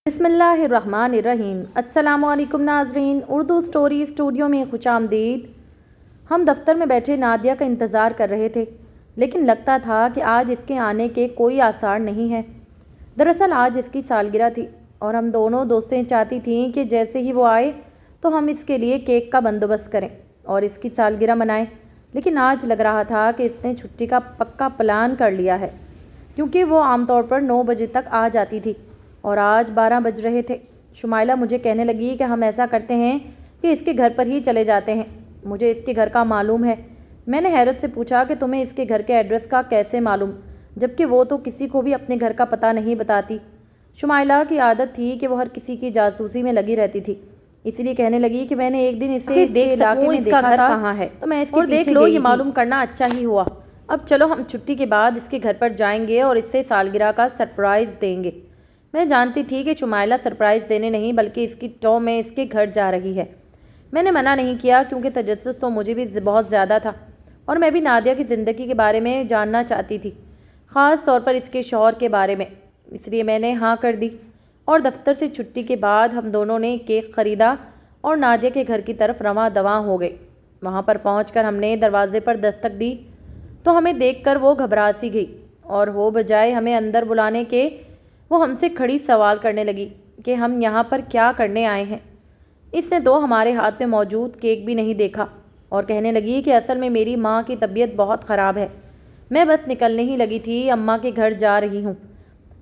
بسم اللہ الرحمن الرحیم۔ السلام علیکم ناظرین، اردو سٹوری اسٹوڈیو میں خوش آمدید۔ ہم دفتر میں بیٹھے نادیہ کا انتظار کر رہے تھے، لیکن لگتا تھا کہ آج اس کے آنے کے کوئی آثار نہیں ہیں۔ دراصل آج اس کی سالگرہ تھی اور ہم دونوں دوستیں چاہتی تھیں کہ جیسے ہی وہ آئے تو ہم اس کے لیے کیک کا بندوبست کریں اور اس کی سالگرہ منائیں۔ لیکن آج لگ رہا تھا کہ اس نے چھٹی کا پکا پلان کر لیا ہے، کیونکہ وہ عام طور پر 9 بجے تک آ جاتی تھی اور آج 12 بج رہے تھے۔ شمائلہ مجھے کہنے لگی کہ ہم ایسا کرتے ہیں کہ اس کے گھر پر ہی چلے جاتے ہیں، مجھے اس کے گھر کا معلوم ہے۔ میں نے حیرت سے پوچھا کہ تمہیں اس کے گھر کے ایڈریس کا کیسے معلوم، جبکہ وہ تو کسی کو بھی اپنے گھر کا پتہ نہیں بتاتی۔ شمائلہ کی عادت تھی کہ وہ ہر کسی کی جاسوسی میں لگی رہتی تھی، اس لیے کہنے لگی کہ میں نے ایک دن اسے دیکھ علاقے میں دیکھا تھا کہاں ہے تو میں اس کے پیچھے گئی تھی۔ یہ معلوم کرنا اچھا ہی ہوا۔ اب چلو ہم چھٹی کے بعد اس کے گھر پر جائیں گے اور اسے سالگرہ کا سرپرائز دیں گے۔ میں جانتی تھی کہ شمائلہ سرپرائز دینے نہیں بلکہ اس کی ٹو میں اس کے گھر جا رہی ہے۔ میں نے منع نہیں کیا کیونکہ تجسس تو مجھے بھی بہت زیادہ تھا اور میں بھی نادیہ کی زندگی کے بارے میں جاننا چاہتی تھی، خاص طور پر اس کے شوہر کے بارے میں۔ اس لیے میں نے ہاں کر دی اور دفتر سے چھٹی کے بعد ہم دونوں نے کیک خریدا اور نادیہ کے گھر کی طرف رواں دواں ہو گئے۔ وہاں پر پہنچ کر ہم نے دروازے پر دستک دی تو ہمیں دیکھ کر وہ گھبرا سی گئی اور وہ بجائے ہمیں اندر بلانے کے وہ ہم سے کھڑی سوال کرنے لگی کہ ہم یہاں پر کیا کرنے آئے ہیں۔ اس نے تو ہمارے ہاتھ میں موجود کیک بھی نہیں دیکھا اور کہنے لگی کہ اصل میں میری ماں کی طبیعت بہت خراب ہے، میں بس نکلنے ہی لگی تھی، اماں کے گھر جا رہی ہوں،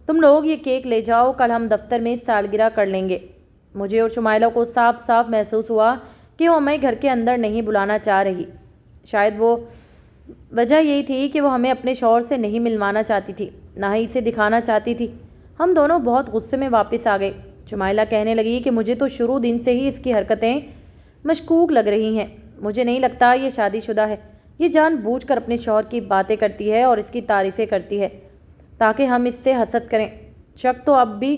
تم لوگ یہ کیک لے جاؤ، کل ہم دفتر میں سالگرہ کر لیں گے۔ مجھے اور شمائلہ کو صاف صاف محسوس ہوا کہ وہ ہمیں گھر کے اندر نہیں بلانا چاہ رہی۔ شاید وہ وجہ یہی تھی کہ وہ ہمیں اپنے شوہر سے نہیں ملوانا چاہتی تھی، نہ ہی اسے دکھانا چاہتی تھی۔ ہم دونوں بہت غصے میں واپس آ گئے۔ شمائلہ کہنے لگی کہ مجھے تو شروع دن سے ہی اس کی حرکتیں مشکوک لگ رہی ہیں، مجھے نہیں لگتا یہ شادی شدہ ہے، یہ جان بوجھ کر اپنے شوہر کی باتیں کرتی ہے اور اس کی تعریفیں کرتی ہے تاکہ ہم اس سے حسد کریں۔ شک تو اب بھی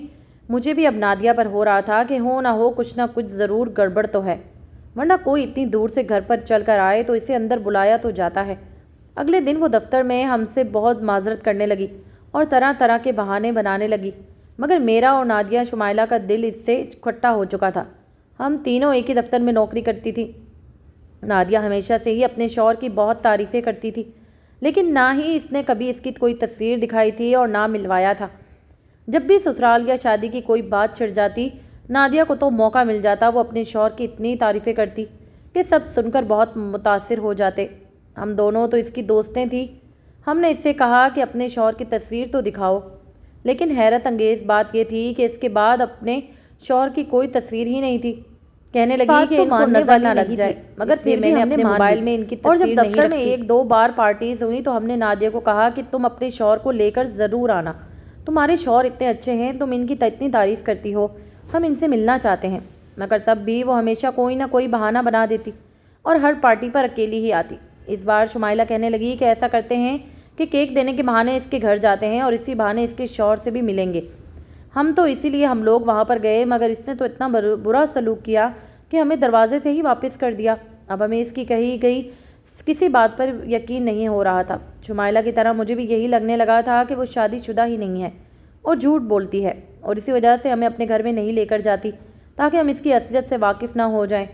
مجھے بھی اب نادیہ پر ہو رہا تھا کہ ہو نہ کچھ ضرور گڑبڑ تو ہے، ورنہ کوئی اتنی دور سے گھر پر چل کر آئے تو اسے اندر بلایا تو جاتا ہے۔ اگلے دن وہ دفتر میں ہم سے بہت معذرت کرنے لگی اور طرح طرح کے بہانے بنانے لگی، مگر میرا اور نادیہ شمائلہ کا دل اس سے کھٹا ہو چکا تھا۔ ہم تینوں ایک ہی دفتر میں نوکری کرتی تھی۔ نادیہ ہمیشہ سے ہی اپنے شوہر کی بہت تعریفیں کرتی تھی، لیکن نہ ہی اس نے کبھی اس کی کوئی تصویر دکھائی تھی اور نہ ملوایا تھا۔ جب بھی سسرال یا شادی کی کوئی بات چھڑ جاتی، نادیہ کو تو موقع مل جاتا وہ اپنے شوہر کی اتنی تعریفیں کرتی کہ سب سن کر بہت متاثر ہو جاتے۔ ہم دونوں تو اس کی دوستیں تھیں۔ ہم نے اس سے کہا کہ اپنے شوہر کی تصویر تو دکھاؤ، لیکن حیرت انگیز بات یہ تھی کہ اس کے بعد اپنے شوہر کی کوئی تصویر ہی نہیں تھی۔ کہنے لگی کہ ان کو نظر نہ لگ جائے، مگر پھر میں نے اپنے موبائل میں ان کی تصویر نہیں رکھی۔ اور جب دفتر میں 1-2 بار پارٹیز ہوئی تو ہم نے نادیہ کو کہا کہ تم اپنے شوہر کو لے کر ضرور آنا، تمہارے شوہر اتنے اچھے ہیں، تم ان کی اتنی تعریف کرتی ہو، ہم ان سے ملنا چاہتے ہیں۔ مگر تب بھی وہ ہمیشہ کوئی نہ کوئی بہانہ بنا دیتی اور ہر پارٹی پر اکیلی ہی آتی۔ اس بار شمائلہ کہنے لگی کہ ایسا کرتے ہیں کہ کیک دینے کے بہانے اس کے گھر جاتے ہیں اور اسی بہانے اس کے شوہر سے بھی ملیں گے۔ ہم تو اسی لیے ہم لوگ وہاں پر گئے، مگر اس نے تو اتنا برا سلوک کیا کہ ہمیں دروازے سے ہی واپس کر دیا۔ اب ہمیں اس کی کہی گئی کسی بات پر یقین نہیں ہو رہا تھا۔ شمائلہ کی طرح مجھے بھی یہی لگنے لگا تھا کہ وہ شادی شدہ ہی نہیں ہے اور جھوٹ بولتی ہے، اور اسی وجہ سے ہمیں اپنے گھر میں نہیں لے کر جاتی تاکہ ہم اس کی اصلیت سے واقف نہ ہو جائیں۔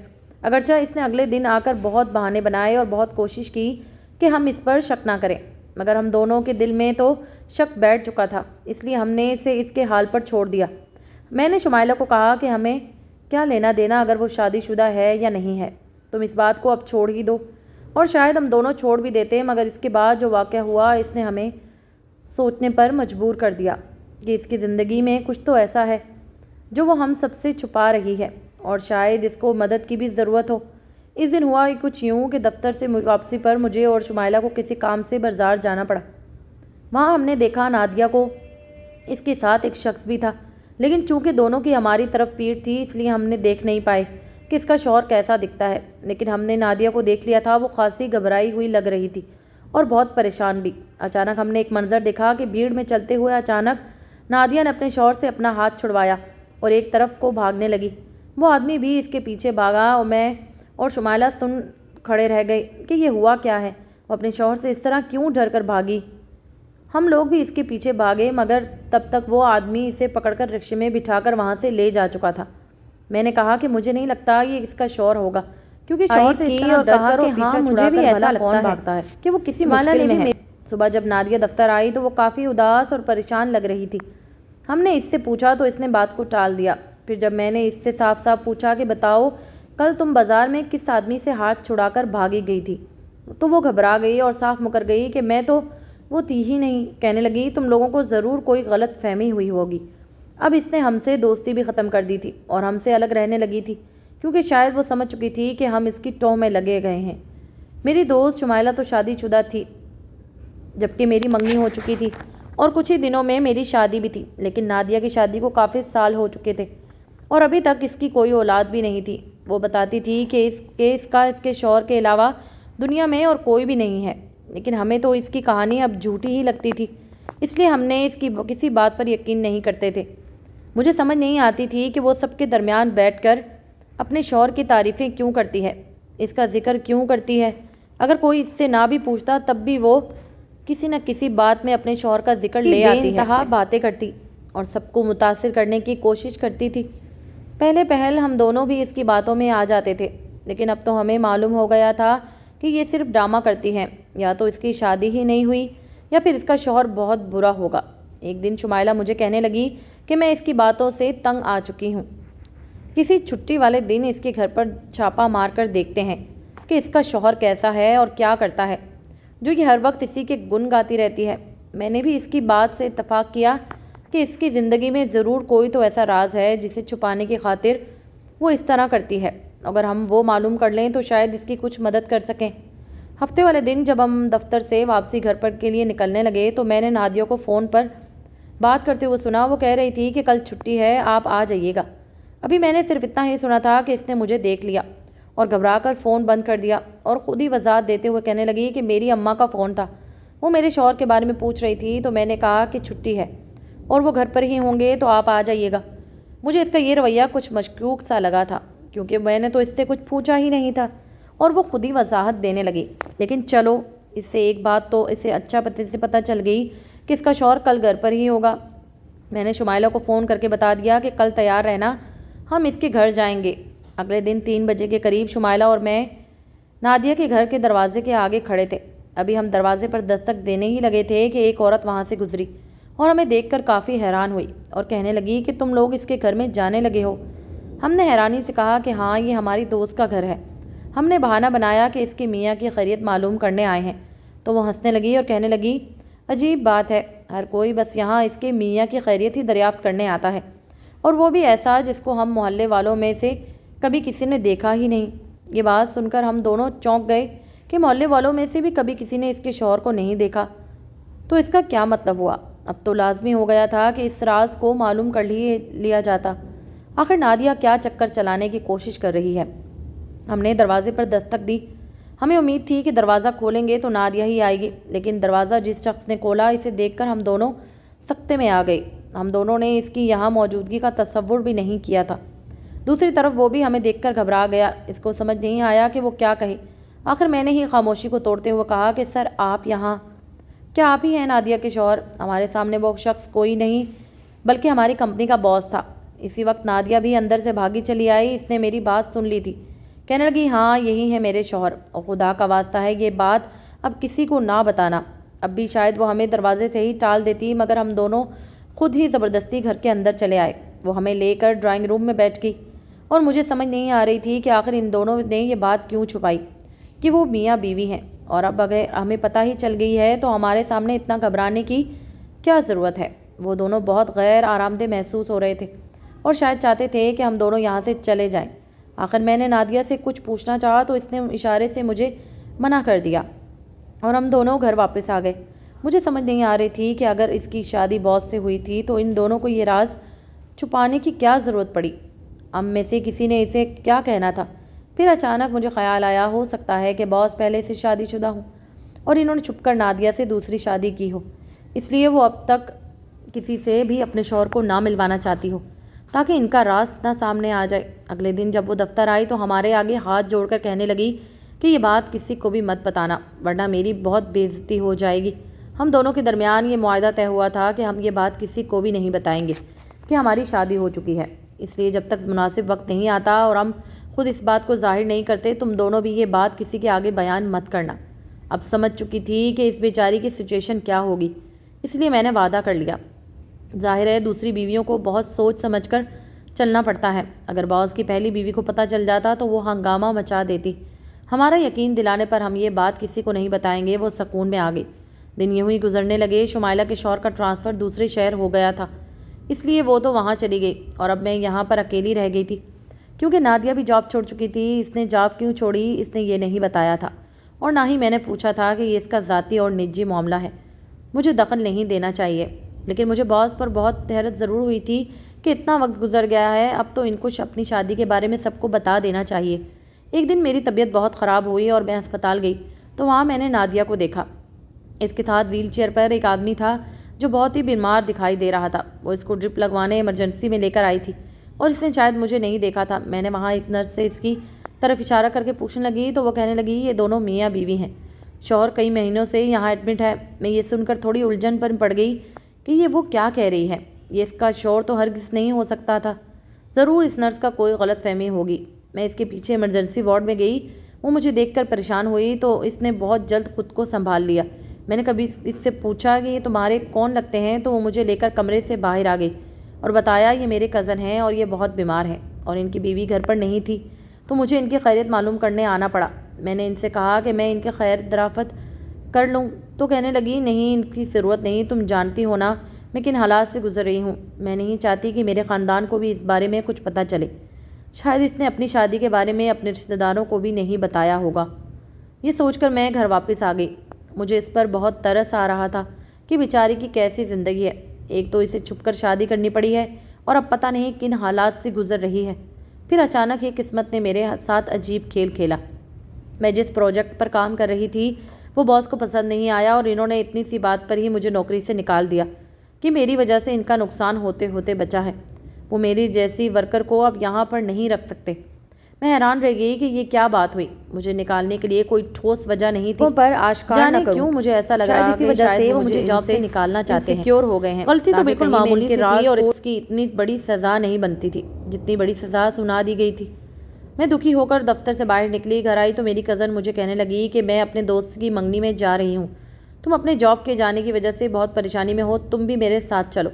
اگرچہ اس نے اگلے دن آ کر بہت بہانے بنائے اور بہت کوشش کی کہ ہم اس پر شک نہ کریں، مگر ہم دونوں کے دل میں تو شک بیٹھ چکا تھا، اس لیے ہم نے اسے اس کے حال پر چھوڑ دیا۔ میں نے شمائلہ کو کہا کہ ہمیں کیا لینا دینا اگر وہ شادی شدہ ہے یا نہیں ہے، تم اس بات کو اب چھوڑ ہی دو۔ اور شاید ہم دونوں چھوڑ بھی دیتے، مگر اس کے بعد جو واقعہ ہوا اس نے ہمیں سوچنے پر مجبور کر دیا کہ اس کی زندگی میں کچھ تو ایسا ہے جو وہ ہم سب سے چھپا رہی ہے اور شاید اس کو مدد کی بھی ضرورت ہو۔ اس دن ہوا کچھ یوں کہ دفتر سے واپسی پر مجھے اور شمائلہ کو کسی کام سے بازار جانا پڑا۔ وہاں ہم نے دیکھا نادیہ کو، اس کے ساتھ ایک شخص بھی تھا، لیکن چونکہ دونوں کی ہماری طرف پیٹھ تھی اس لیے ہم نے دیکھ نہیں پائے کہ اس کا شوہر کیسا دکھتا ہے، لیکن ہم نے نادیہ کو دیکھ لیا تھا، وہ خاصی گھبرائی ہوئی لگ رہی تھی اور بہت پریشان بھی۔ اچانک ہم نے ایک منظر دیکھا کہ بھیڑ میں چلتے ہوئے اچانک نادیہ نے اپنے شوہر سے اپنا ہاتھ چھڑوایا اور ایک طرف کو بھاگنے لگی۔ وہ آدمی بھی اس کے پیچھے بھاگا اور میں اور شمائلہ سن کھڑے رہ گئے کہ یہ ہوا کیا ہے، وہ اپنے شوہر سے اس طرح کیوں ڈر کر بھاگی۔ ہم لوگ بھی اس کے پیچھے بھاگے مگر تب تک وہ آدمی اسے پکڑ کر رکشے میں بٹھا کر وہاں سے لے جا چکا تھا۔ میں نے کہا کہ مجھے نہیں لگتا یہ اس کا شوہر ہوگا، کیونکہ شوہر سے اس طرح ڈر کر اور پیچھا چھڑا کر بھلا کون بھاگتا ہے کہ وہ کسی مشکل میں ہے۔ صبح جب نادیہ دفتر آئی تو وہ کافی اداس اور پریشان لگ رہی تھی۔ ہم نے اس سے پوچھا تو اس نے بات کو ٹال دیا۔ پھر جب میں نے اس سے صاف صاف پوچھا کہ بتاؤ کل تم بازار میں کس آدمی سے ہاتھ چھڑا کر بھاگی گئی تھی، تو وہ گھبرا گئی اور صاف مکر گئی کہ میں تو وہ تھی ہی نہیں۔ کہنے لگی تم لوگوں کو ضرور کوئی غلط فہمی ہوئی ہوگی۔ اب اس نے ہم سے دوستی بھی ختم کر دی تھی اور ہم سے الگ رہنے لگی تھی، کیونکہ شاید وہ سمجھ چکی تھی کہ ہم اس کی ٹوہ میں لگے گئے ہیں۔ میری دوست شمائلہ تو شادی شدہ تھی جبکہ میری منگنی ہو چکی تھی اور کچھ ہی دنوں میں میری شادی بھی تھی، لیکن نادیہ کی شادی کو کافی سال ہو چکے تھے اور ابھی تک اس کی کوئی اولاد بھی نہیں تھی۔ وہ بتاتی تھی کہ اس کے شوہر کے علاوہ دنیا میں اور کوئی بھی نہیں ہے، لیکن ہمیں تو اس کی کہانی اب جھوٹی ہی لگتی تھی، اس لیے ہم نے اس کی کسی بات پر یقین نہیں کرتے تھے۔ مجھے سمجھ نہیں آتی تھی کہ وہ سب کے درمیان بیٹھ کر اپنے شوہر کی تعریفیں کیوں کرتی ہے، اس کا ذکر کیوں کرتی ہے۔ اگر کوئی اس سے نہ بھی پوچھتا تب بھی وہ کسی نہ کسی بات میں اپنے شوہر کا ذکر لے آتی ہے، باتیں کرتی اور سب کو متاثر کرنے کی کوشش کرتی تھی۔ پہل ہم دونوں بھی اس کی باتوں میں آ جاتے تھے، لیکن اب تو ہمیں معلوم ہو گیا تھا کہ یہ صرف ڈرامہ کرتی ہے، یا تو اس کی شادی ہی نہیں ہوئی یا پھر اس کا شوہر بہت برا ہوگا۔ ایک دن شمائلہ مجھے کہنے لگی کہ میں اس کی باتوں سے تنگ آ چکی ہوں، کسی چھٹی والے دن اس کے گھر پر چھاپا مار کر دیکھتے ہیں کہ اس کا شوہر کیسا ہے اور کیا کرتا ہے، جو یہ ہر وقت اسی کے گن گاتی رہتی ہے۔ میں نے بھی اس کی بات سے اتفاق کیا کہ اس کی زندگی میں ضرور کوئی تو ایسا راز ہے جسے چھپانے کی خاطر وہ اس طرح کرتی ہے۔ اگر ہم وہ معلوم کر لیں تو شاید اس کی کچھ مدد کر سکیں۔ ہفتے والے دن جب ہم دفتر سے واپسی گھر پر کے لیے نکلنے لگے تو میں نے نادیہ کو فون پر بات کرتے ہوئے سنا۔ وہ کہہ رہی تھی کہ کل چھٹی ہے، آپ آ جائیے گا۔ ابھی میں نے صرف اتنا ہی سنا تھا کہ اس نے مجھے دیکھ لیا اور گھبرا کر فون بند کر دیا اور خود ہی وضاحت دیتے ہوئے کہنے لگی کہ میری اماں کا فون تھا، وہ میرے شوہر کے بارے میں پوچھ رہی تھی، تو میں نے کہا کہ چھٹی ہے اور وہ گھر پر ہی ہوں گے تو آپ آ جائیے گا۔ مجھے اس کا یہ رویہ کچھ مشکوک سا لگا تھا، کیونکہ میں نے تو اس سے کچھ پوچھا ہی نہیں تھا اور وہ خود ہی وضاحت دینے لگی۔ لیکن چلو، اس سے ایک بات تو اسے اچھا پتہ چل گئی کہ اس کا شوہر کل گھر پر ہی ہوگا۔ میں نے شمائلہ کو فون کر کے بتا دیا کہ کل تیار رہنا، ہم اس کے گھر جائیں گے۔ اگلے دن 3 بجے کے قریب شمائلہ اور میں نادیہ کے گھر کے دروازے کے آگے کھڑے تھے۔ ابھی ہم دروازے پر دستک دینے ہی لگے تھے کہ ایک عورت وہاں سے گزری اور ہمیں دیکھ کر کافی حیران ہوئی اور کہنے لگی کہ تم لوگ اس کے گھر میں جانے لگے ہو۔ ہم نے حیرانی سے کہا کہ ہاں، یہ ہماری دوست کا گھر ہے۔ ہم نے بہانہ بنایا کہ اس کے میاں کی خیریت معلوم کرنے آئے ہیں، تو وہ ہنسنے لگی اور کہنے لگی عجیب بات ہے، ہر کوئی بس یہاں اس کے میاں کی خیریت ہی دریافت کرنے آتا ہے، اور وہ بھی ایسا جس کو ہم محلے والوں میں سے کبھی کسی نے دیکھا ہی نہیں۔ یہ بات سن کر ہم دونوں چونک گئے کہ محلے والوں میں سے بھی کبھی کسی نے اس کے شوہر کو نہیں دیکھا، تو اس کا کیا مطلب ہوا؟ اب تو لازمی ہو گیا تھا کہ اس راز کو معلوم کر لیا جاتا۔ آخر نادیہ کیا چکر چلانے کی کوشش کر رہی ہے؟ ہم نے دروازے پر دستک دی۔ ہمیں امید تھی کہ دروازہ کھولیں گے تو نادیہ ہی آئے گی، لیکن دروازہ جس شخص نے کھولا اسے دیکھ کر ہم دونوں سکتے میں آ گئے۔ ہم دونوں نے اس کی یہاں موجودگی کا تصور بھی نہیں کیا تھا۔ دوسری طرف وہ بھی ہمیں دیکھ کر گھبرا گیا، اس کو سمجھ نہیں آیا کہ وہ کیا کہے۔ آخر میں نے ہی خاموشی کو توڑتے ہوئے کہا کہ سر، آپ یہاں؟ کیا آپ ہی ہیں نادیہ کے شوہر؟ ہمارے سامنے وہ شخص کوئی نہیں بلکہ ہماری کمپنی کا باس تھا۔ اسی وقت نادیہ بھی اندر سے بھاگی چلی آئی۔ اس نے میری بات سن لی تھی، کہنے لگی ہاں، یہی ہے میرے شوہر، اور خدا کا واسطہ ہے یہ بات اب کسی کو نہ بتانا۔ اب بھی شاید وہ ہمیں دروازے سے ہی ٹال دیتی، مگر ہم دونوں خود ہی زبردستی گھر کے اندر چلے آئے۔ وہ ہمیں لے کر ڈرائنگ روم میں بیٹھ گئی اور مجھے سمجھ نہیں آ رہی تھی کہ آخر ان دونوں نے یہ بات کیوں چھپائی کہ وہ میاں بیوی ہیں، اور اب اگر ہمیں پتہ ہی چل گئی ہے تو ہمارے سامنے اتنا گھبرانے کی کیا ضرورت ہے؟ وہ دونوں بہت غیر آرام دہ محسوس ہو رہے تھے اور شاید چاہتے تھے کہ ہم دونوں یہاں سے چلے جائیں۔ آخر میں نے نادیہ سے کچھ پوچھنا چاہا تو اس نے اشارے سے مجھے منع کر دیا اور ہم دونوں گھر واپس آ گئے۔ مجھے سمجھ نہیں آ رہی تھی کہ اگر اس کی شادی باس سے ہوئی تھی تو ان دونوں کو یہ راز چھپانے کی کیا ضرورت پڑی؟ ہم میں سے کسی نے اسے کیا کہنا تھا؟ پھر اچانک مجھے خیال آیا، ہو سکتا ہے کہ باس پہلے سے شادی شدہ ہوں اور انہوں نے چھپ کر نادیہ سے دوسری شادی کی ہو، اس لیے وہ اب تک کسی سے بھی اپنے شوہر کو نہ ملوانا چاہتی ہو تاکہ ان کا راز نہ سامنے آ جائے۔ اگلے دن جب وہ دفتر آئی تو ہمارے آگے ہاتھ جوڑ کر کہنے لگی کہ یہ بات کسی کو بھی مت بتانا ورنہ میری بہت بے عزتی ہو جائے گی۔ ہم دونوں کے درمیان یہ معاہدہ طے ہوا تھا کہ ہم یہ بات کسی کو بھی نہیں بتائیں گے کہ ہماری شادی ہو چکی ہے، اس لیے جب تک مناسب وقت نہیں آتا اور ہم خود اس بات کو ظاہر نہیں کرتے، تم دونوں بھی یہ بات کسی کے آگے بیان مت کرنا۔ اب سمجھ چکی تھی کہ اس بیچاری کی سچویشن کیا ہوگی، اس لیے میں نے وعدہ کر لیا۔ ظاہر ہے دوسری بیویوں کو بہت سوچ سمجھ کر چلنا پڑتا ہے، اگر باس کی پہلی بیوی کو پتہ چل جاتا تو وہ ہنگامہ مچا دیتی۔ ہمارا یقین دلانے پر ہم یہ بات کسی کو نہیں بتائیں گے، وہ سکون میں آ گئی۔ دن یوں ہی گزرنے لگے۔ شمائلہ کے شوہر کا ٹرانسفر دوسرے شہر ہو گیا تھا، اس لیے وہ تو وہاں چلی گئی اور اب میں یہاں پر اکیلی رہ گئی تھی، کیونکہ نادیہ بھی جاب چھوڑ چکی تھی۔ اس نے جاب کیوں چھوڑی اس نے یہ نہیں بتایا تھا، اور نہ ہی میں نے پوچھا تھا کہ یہ اس کا ذاتی اور نجی معاملہ ہے، مجھے دخل نہیں دینا چاہیے۔ لیکن مجھے باس پر بہت حیرت ضرور ہوئی تھی کہ اتنا وقت گزر گیا ہے، اب تو ان کو اپنی شادی کے بارے میں سب کو بتا دینا چاہیے۔ ایک دن میری طبیعت بہت خراب ہوئی اور میں ہسپتال گئی تو وہاں میں نے نادیہ کو دیکھا۔ اس کے ساتھ ویل چیئر پر ایک آدمی تھا جو بہت ہی بیمار دکھائی دے رہا تھا۔ وہ اس کو ڈرپ لگوانے ایمرجنسی میں لے کر آئی تھی اور اس نے شاید مجھے نہیں دیکھا تھا۔ میں نے وہاں ایک نرس سے اس کی طرف اشارہ کر کے پوچھنے لگی تو وہ کہنے لگی یہ دونوں میاں بیوی ہیں، شوہر کئی مہینوں سے یہاں ایڈمٹ ہے۔ میں یہ سن کر تھوڑی الجھن پر پڑ گئی کہ یہ وہ کیا کہہ رہی ہے، یہ اس کا شوہر تو ہرگز نہیں ہو سکتا تھا، ضرور اس نرس کا کوئی غلط فہمی ہوگی۔ میں اس کے پیچھے ایمرجنسی وارڈ میں گئی، وہ مجھے دیکھ کر پریشان ہوئی تو اس نے بہت جلد خود کو سنبھال لیا۔ میں نے کبھی اس سے پوچھا کہ یہ تمہارے کون لگتے ہیں تو وہ مجھے لے کر کمرے سے باہر آ گئی اور بتایا یہ میرے کزن ہیں اور یہ بہت بیمار ہیں اور ان کی بیوی گھر پر نہیں تھی، تو مجھے ان کی خیریت معلوم کرنے آنا پڑا۔ میں نے ان سے کہا کہ میں ان کی خیر درافت کر لوں تو کہنے لگی نہیں ان کی ضرورت نہیں، تم جانتی ہو نا میں کن حالات سے گزر رہی ہوں، میں نہیں چاہتی کہ میرے خاندان کو بھی اس بارے میں کچھ پتہ چلے۔ شاید اس نے اپنی شادی کے بارے میں اپنے رشتہ داروں کو بھی نہیں بتایا ہوگا۔ یہ سوچ کر میں گھر واپس آ گئی۔ مجھے اس پر بہت ترس آ رہا تھا کہ بیچاری کی کیسی زندگی ہے، ایک تو اسے چھپ کر شادی کرنی پڑی ہے اور اب پتہ نہیں کن حالات سے گزر رہی ہے۔ پھر اچانک یہ قسمت نے میرے ساتھ عجیب کھیل کھیلا۔ میں جس پروجیکٹ پر کام کر رہی تھی وہ باس کو پسند نہیں آیا اور انہوں نے اتنی سی بات پر ہی مجھے نوکری سے نکال دیا کہ میری وجہ سے ان کا نقصان ہوتے ہوتے بچا ہے۔ وہ میری جیسی ورکر کو اب یہاں پر نہیں رکھ سکتے۔ میں حیران رہ گئی کہ یہ کیا بات ہوئی، مجھے نکالنے کے لیے کوئی ٹھوس وجہ نہیں تھی، پر آشکار نہ کروں کیوں مجھے ایسا لگ رہا کہ شاید وہ مجھے جاب سے نکالنا چاہتے ہیں، انسیکیور ہو گئے ہیں۔ غلطی تو بالکل معمولی سی تھی اور اس کی اتنی بڑی سزا نہیں بنتی تھی جتنی بڑی سزا سنا دی گئی تھی۔ میں دکھی ہو کر دفتر سے باہر نکلی، گھر آئی تو میری کزن مجھے کہنے لگی کہ میں اپنے دوست کی منگنی میں جا رہی ہوں، تم اپنے جاب کے جانے کی وجہ سے بہت پریشانی میں ہو، تم بھی میرے ساتھ چلو،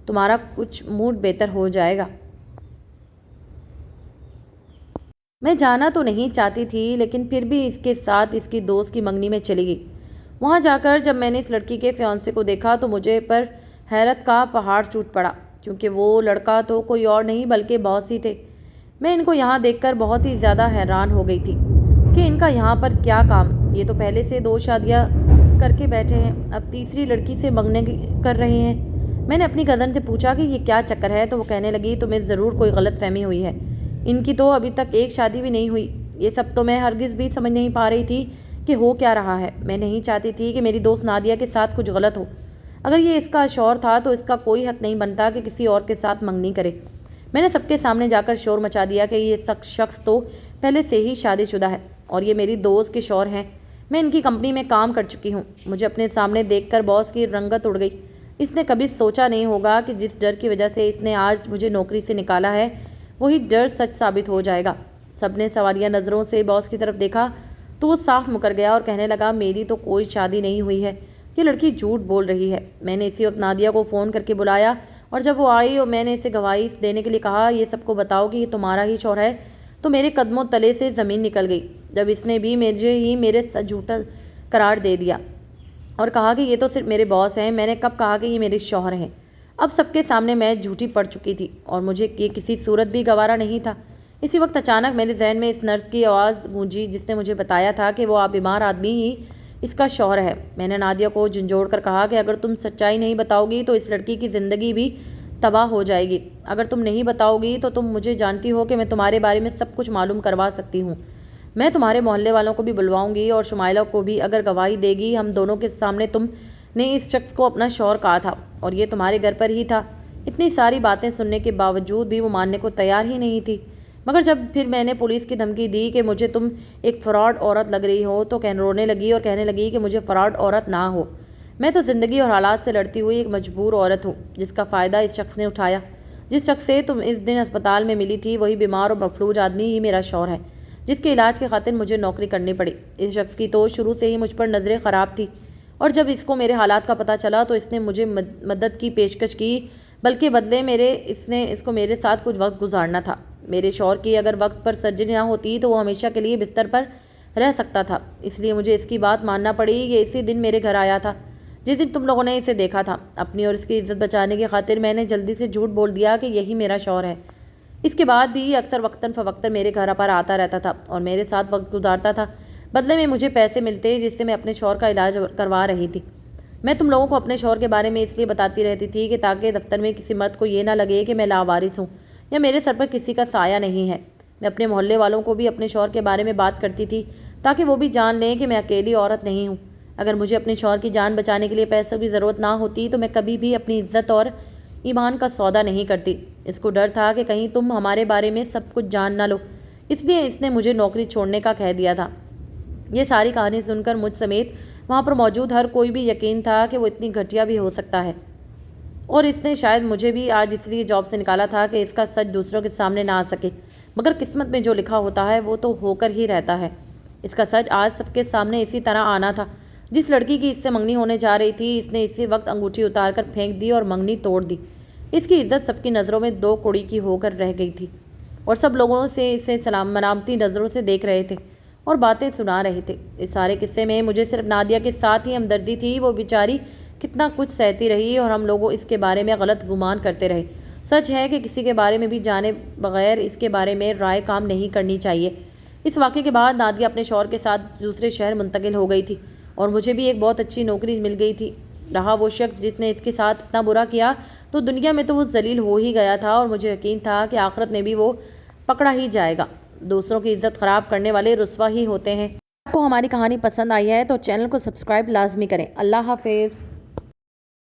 تمہارا کچھ موڈ بہتر ہو جائے گا۔ میں جانا تو نہیں چاہتی تھی لیکن پھر بھی اس کے ساتھ اس کی دوست کی منگنی میں چلی گئی۔ وہاں جا کر جب میں نے اس لڑکی کے فیانسے کو دیکھا تو مجھے پر حیرت کا پہاڑ ٹوٹ پڑا، کیونکہ وہ لڑکا تو کوئی اور نہیں بلکہ باس ہی تھے۔ میں ان کو یہاں دیکھ کر بہت ہی زیادہ حیران ہو گئی تھی کہ ان کا یہاں پر کیا کام، یہ تو پہلے سے 2 شادیاں کر کے بیٹھے ہیں، اب تیسری لڑکی سے منگنے کر رہے ہیں۔ میں نے اپنی کزن سے پوچھا کہ یہ کیا چکر ہے تو وہ کہنے لگی تمہیں ضرور کوئی غلط فہمی ہوئی ہے، ان کی تو ابھی تک ایک شادی بھی نہیں ہوئی۔ یہ سب تو میں ہرگز بھی سمجھ نہیں پا رہی تھی کہ ہو کیا رہا ہے۔ میں نہیں چاہتی تھی کہ میری دوست نادیہ کے ساتھ کچھ غلط ہو، اگر یہ اس کا شوہر تھا تو اس کا کوئی حق نہیں بنتا کہ کسی اور کے ساتھ منگنی کرے۔ میں نے سب کے سامنے جا کر شور مچا دیا کہ یہ شخص تو پہلے سے ہی شادی شدہ ہے اور یہ میری دوست کے شوہر ہیں، میں ان کی کمپنی میں کام کر چکی ہوں۔ مجھے اپنے سامنے دیکھ کر باس کی رنگت اڑ گئی۔ اس نے کبھی سوچا نہیں ہوگا کہ جس ڈر کی وجہ سے اس نے آج مجھے نوکری سے نکالا ہے وہی ڈر سچ ثابت ہو جائے گا۔ سب نے سوالیہ نظروں سے باس کی طرف دیکھا تو وہ صاف مکر گیا اور کہنے لگا میری تو کوئی شادی نہیں ہوئی ہے، یہ لڑکی جھوٹ بول رہی ہے۔ میں نے اسی وقت نادیہ کو فون کر کے بلایا اور جب وہ آئی اور میں نے اسے گواہی دینے کے لیے کہا یہ سب کو بتاؤ کہ یہ تمہارا ہی شوہر ہے، تو میرے قدموں تلے سے زمین نکل گئی جب اس نے بھی میرے جھوٹا قرار دے دیا اور کہا کہ یہ تو صرف میرے باس ہیں، میں نے کب کہا کہ یہ میرے شوہر ہیں۔ اب سب کے سامنے میں جھوٹی پڑ چکی تھی اور مجھے یہ کسی صورت بھی گوارا نہیں تھا۔ اسی وقت اچانک میرے ذہن میں اس نرس کی آواز گونجی جس نے مجھے بتایا تھا کہ وہ بیمار آدمی ہی اس کا شوہر ہے۔ میں نے نادیہ کو جھنجھوڑ کر کہا کہ اگر تم سچائی نہیں بتاؤ گی تو اس لڑکی کی زندگی بھی تباہ ہو جائے گی، اگر تم نہیں بتاؤ گی تو تم مجھے جانتی ہو کہ میں تمہارے بارے میں سب کچھ معلوم کروا سکتی ہوں، میں تمہارے محلے والوں کو بھی بلواؤں گی اور شمائلہ کو بھی اگر گواہی دے گی، ہم دونوں کے سامنے تم نے اس شخص کو اپنا شوہر کہا تھا اور یہ تمہارے گھر پر ہی تھا۔ اتنی ساری باتیں سننے کے باوجود بھی وہ ماننے کو تیار ہی نہیں تھی، مگر جب پھر میں نے پولیس کی دھمکی دی کہ مجھے تم ایک فراڈ عورت لگ رہی ہو تو رونے لگی اور کہنے لگی کہ مجھے فراڈ عورت نہ ہو، میں تو زندگی اور حالات سے لڑتی ہوئی ایک مجبور عورت ہوں جس کا فائدہ اس شخص نے اٹھایا۔ جس شخص سے تم اس دن اسپتال میں ملی تھی وہی بیمار اور مفلوج آدمی ہی میرا شوہر ہے جس کے علاج کی خاطر مجھے نوکری کرنی پڑی۔ اس شخص کی تو شروع سے ہی مجھ پر نظریں خراب تھی اور جب اس کو میرے حالات کا پتہ چلا تو اس نے مجھے مدد کی پیشکش کی، بلکہ بدلے اس کو میرے ساتھ کچھ وقت گزارنا تھا۔ میرے شوہر کی اگر وقت پر سرجری نہ ہوتی تو وہ ہمیشہ کے لیے بستر پر رہ سکتا تھا، اس لیے مجھے اس کی بات ماننا پڑی۔ یہ اسی دن میرے گھر آیا تھا جس دن تم لوگوں نے اسے دیکھا تھا۔ اپنی اور اس کی عزت بچانے کی خاطر میں نے جلدی سے جھوٹ بول دیا کہ یہی میرا شوہر ہے۔ اس کے بعد بھی یہ اکثر وقتاً فوقتاً میرے گھر پر آتا رہتا تھا اور میرے ساتھ وقت گزارتا تھا۔ بدلے میں مجھے پیسے ملتے جس سے میں اپنے شوہر کا علاج کروا رہی تھی۔ میں تم لوگوں کو اپنے شوہر کے بارے میں اس لیے بتاتی رہتی تھی کہ تاکہ دفتر میں کسی مرد کو یہ نہ لگے کہ میں لاوارث ہوں یا میرے سر پر کسی کا سایہ نہیں ہے۔ میں اپنے محلے والوں کو بھی اپنے شوہر کے بارے میں بات کرتی تھی تاکہ وہ بھی جان لیں کہ میں اکیلی عورت نہیں ہوں۔ اگر مجھے اپنے شوہر کی جان بچانے کے لیے پیسوں کی ضرورت نہ ہوتی تو میں کبھی بھی اپنی عزت اور ایمان کا سودا نہیں کرتی۔ اس کو ڈر تھا کہ کہیں تم ہمارے بارے میں سب کچھ جان نہ لو، اس لیے اس نے مجھے نوکری چھوڑنے کا کہہ دیا تھا۔ یہ ساری کہانی سن کر مجھ سمیت وہاں پر موجود ہر کوئی بھی یقین تھا کہ وہ اتنی گھٹیا بھی ہو سکتا ہے، اور اس نے شاید مجھے بھی آج اس لیے جاب سے نکالا تھا کہ اس کا سچ دوسروں کے سامنے نہ آ سکے، مگر قسمت میں جو لکھا ہوتا ہے وہ تو ہو کر ہی رہتا ہے۔ اس کا سچ آج سب کے سامنے اسی طرح آنا تھا۔ جس لڑکی کی اس سے منگنی ہونے جا رہی تھی اس نے اسی وقت انگوٹھی اتار کر پھینک دی اور منگنی توڑ دی۔ اس کی عزت سب کی نظروں میں دو کوڑی کی ہو کر رہ گئی تھی اور سب لوگوں سے اسے ملامتی نظروں سے دیکھ رہے تھے اور باتیں سنا رہے تھے۔ اس سارے قصے میں مجھے صرف نادیہ کے ساتھ ہی ہمدردی تھی۔ وہ بیچاری کتنا کچھ سہتی رہی اور ہم لوگوں اس کے بارے میں غلط گمان کرتے رہے۔ سچ ہے کہ کسی کے بارے میں بھی جانے بغیر اس کے بارے میں رائے کام نہیں کرنی چاہیے۔ اس واقعے کے بعد نادیہ اپنے شوہر کے ساتھ دوسرے شہر منتقل ہو گئی تھی اور مجھے بھی ایک بہت اچھی نوکری مل گئی تھی۔ رہا وہ شخص جس نے اس کے ساتھ اتنا برا کیا تو دنیا میں تو وہ ذلیل ہو ہی گیا تھا اور مجھے یقین تھا کہ آخرت میں بھی وہ پکڑا ہی جائے گا۔ دوسروں کی عزت خراب کرنے والے رسوا ہی ہوتے ہیں۔ آپ کو ہماری کہانی پسند آئی ہے تو چینل کو سبسکرائب لازمی کریں۔ اللہ حافظ۔